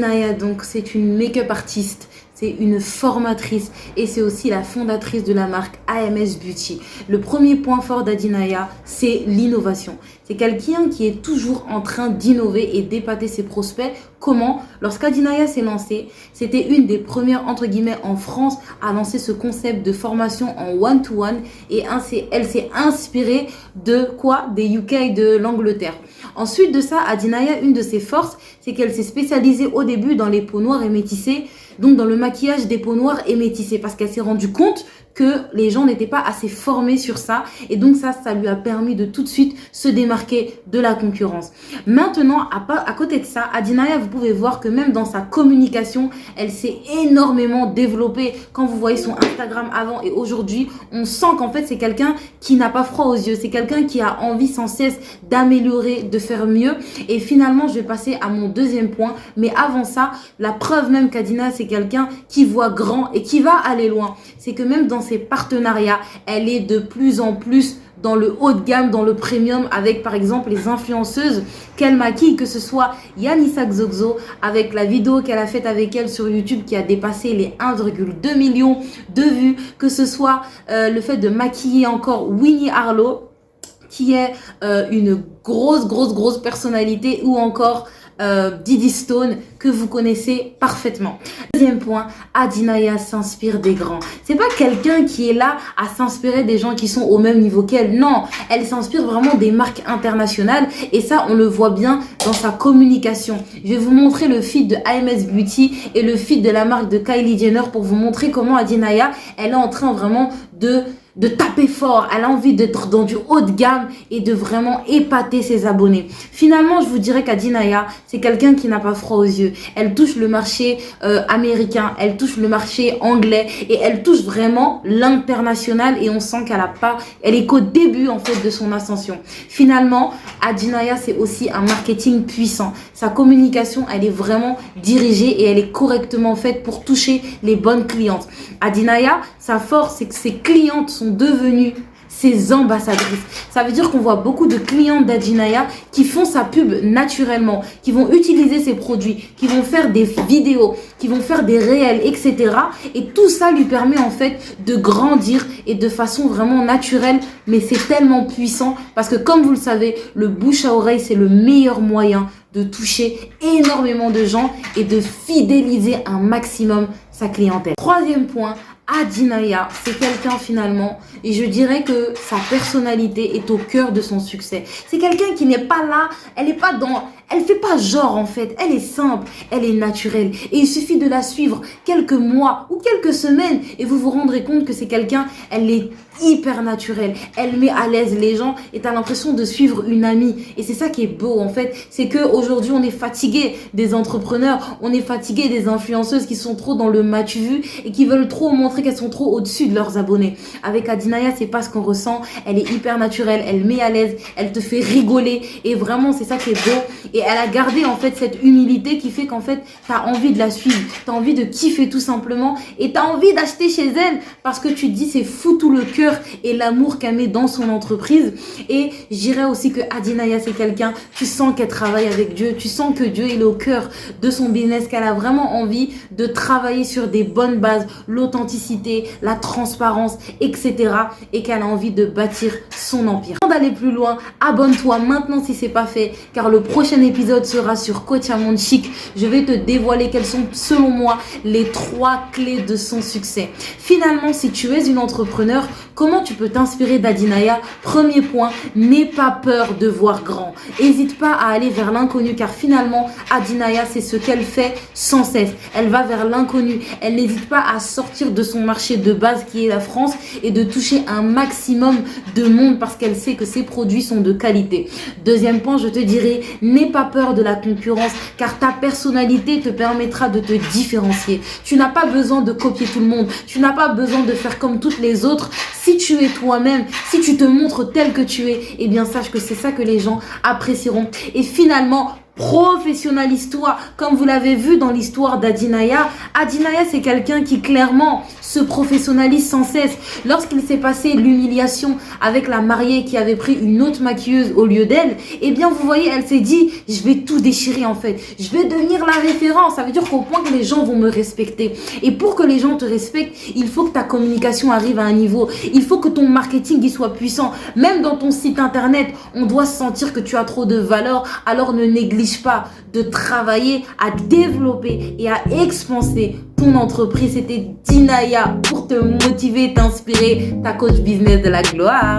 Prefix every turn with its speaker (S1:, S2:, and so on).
S1: Adinaya, donc, c'est une make-up artiste. C'est une formatrice et c'est aussi la fondatrice de la marque AMS Beauty. Le premier point fort d'Adinaya, c'est l'innovation. C'est quelqu'un qui est toujours en train d'innover et d'épater ses prospects. Comment? Lorsqu'Adinaya s'est lancée, c'était une des premières, entre guillemets, en France à lancer ce concept de formation en one-to-one et elle s'est inspirée de quoi? Des UK et de l'Angleterre. Ensuite de ça, Adinaya, une de ses forces, c'est qu'elle s'est spécialisée au début dans les peaux noires et métissées, donc dans le maquillage des peaux noires et métissées, parce qu'elle s'est rendue compte que les gens n'étaient pas assez formés sur ça et donc ça lui a permis de tout de suite se démarquer de la concurrence. Maintenant, à côté de ça, Adinaya, vous pouvez voir que même dans sa communication, elle s'est énormément développée. Quand vous voyez son Instagram avant et aujourd'hui, on sent qu'en fait c'est quelqu'un qui n'a pas froid aux yeux, c'est quelqu'un qui a envie sans cesse d'améliorer, de faire mieux. Et finalement, je vais passer à mon deuxième point, mais avant ça, la preuve même qu'Adinaya c'est quelqu'un qui voit grand et qui va aller loin, c'est que même dans ses partenariats, elle est de plus en plus dans le haut de gamme, dans le premium, avec par exemple les influenceuses qu'elle maquille, que ce soit Yanissa Xoxo, avec la vidéo qu'elle a faite avec elle sur YouTube qui a dépassé les 1,2 millions de vues, que ce soit le fait de maquiller encore Winnie Harlow, qui est une grosse personnalité, ou encore Didi Stone, que vous connaissez parfaitement. Deuxième point, Adinaya s'inspire des grands. C'est pas quelqu'un qui est là à s'inspirer des gens qui sont au même niveau qu'elle. Non, elle s'inspire vraiment des marques internationales et ça, on le voit bien dans sa communication. Je vais vous montrer le feed de AMS Beauty et le feed de la marque de Kylie Jenner pour vous montrer comment Adinaya, elle est en train vraiment de taper fort, elle a envie d'être dans du haut de gamme et de vraiment épater ses abonnés. Finalement, je vous dirais qu'Adinaya, c'est quelqu'un qui n'a pas froid aux yeux. Elle touche le marché américain, elle touche le marché anglais et elle touche vraiment l'international et on sent elle est qu'au début en fait de son ascension. Finalement, Adinaya, c'est aussi un marketing puissant. Sa communication, elle est vraiment dirigée et elle est correctement faite pour toucher les bonnes clientes. Adinaya, sa force, c'est que ses clientes sont devenues ses ambassadrices. Ça veut dire qu'on voit beaucoup de clientes d'Adinaya qui font sa pub naturellement, qui vont utiliser ses produits, qui vont faire des vidéos, qui vont faire des réels, etc. Et tout ça lui permet en fait de grandir et de façon vraiment naturelle. Mais c'est tellement puissant parce que comme vous le savez, le bouche à oreille, c'est le meilleur moyen de toucher énormément de gens et de fidéliser un maximum sa clientèle. Troisième point, Adinaya, c'est quelqu'un finalement, et je dirais que sa personnalité est au cœur de son succès. C'est quelqu'un qui n'est pas là, elle fait pas genre en fait, elle est simple, elle est naturelle. Et il suffit de la suivre quelques mois ou quelques semaines et vous vous rendrez compte que c'est quelqu'un, elle est hyper naturelle. Elle met à l'aise les gens et tu as l'impression de suivre une amie. Et c'est ça qui est beau en fait, c'est qu'aujourd'hui on est fatigué des entrepreneurs, on est fatigué des influenceuses qui sont trop dans le m'as-tu vu et qui veulent trop montrer qu'elles sont trop au-dessus de leurs abonnés. Avec Adinaya, c'est pas ce qu'on ressent, elle est hyper naturelle, elle met à l'aise, elle te fait rigoler et vraiment c'est ça qui est beau. Et elle a gardé en fait cette humilité qui fait qu'en fait tu as envie de la suivre, tu as envie de kiffer tout simplement et tu as envie d'acheter chez elle parce que tu te dis c'est fou tout le cœur et l'amour qu'elle met dans son entreprise. Et je dirais aussi que Adinaya c'est quelqu'un, tu sens qu'elle travaille avec Dieu, tu sens que Dieu il est au cœur de son business, qu'elle a vraiment envie de travailler sur des bonnes bases, l'authenticité, la transparence, etc. et qu'elle a envie de bâtir son empire. Avant d'aller plus loin, abonne-toi maintenant si c'est pas fait car le prochain épisode sera sur Coach à Monde Chic. Je vais te dévoiler quelles sont selon moi les 3 clés de son succès. Finalement, si tu es une entrepreneur, comment tu peux t'inspirer d'Adinaya? Premier point, n'aie pas peur de voir grand. N'hésite pas à aller vers l'inconnu car finalement, Adinaya, c'est ce qu'elle fait sans cesse. Elle va vers l'inconnu. Elle n'hésite pas à sortir de son marché de base qui est la France et de toucher un maximum de monde parce qu'elle sait que ses produits sont de qualité. Deuxième point, je te dirais, n'aie pas peur de la concurrence car ta personnalité te permettra de te différencier. Tu n'as pas besoin de copier tout le monde. Tu n'as pas besoin de faire comme toutes les autres. Si tu es toi-même, si tu te montres tel que tu es, eh bien sache que c'est ça que les gens apprécieront. Et finalement, Professionnalise-toi, comme vous l'avez vu dans l'histoire d'Adinaya. Adinaya, c'est quelqu'un qui clairement se professionnalise sans cesse. Lorsqu'il s'est passé l'humiliation avec la mariée qui avait pris une autre maquilleuse au lieu d'elle, eh bien vous voyez, elle s'est dit, je vais tout déchirer en fait. Je vais devenir la référence. Ça veut dire qu'au point que les gens vont me respecter. Et pour que les gens te respectent, il faut que ta communication arrive à un niveau. Il faut que ton marketing y soit puissant. Même dans ton site internet, on doit sentir que tu as trop de valeur. Alors ne néglige pas de travailler à développer et à expanser ton entreprise. C'était Dinaya pour te motiver, t'inspirer, ta coach business de la gloire.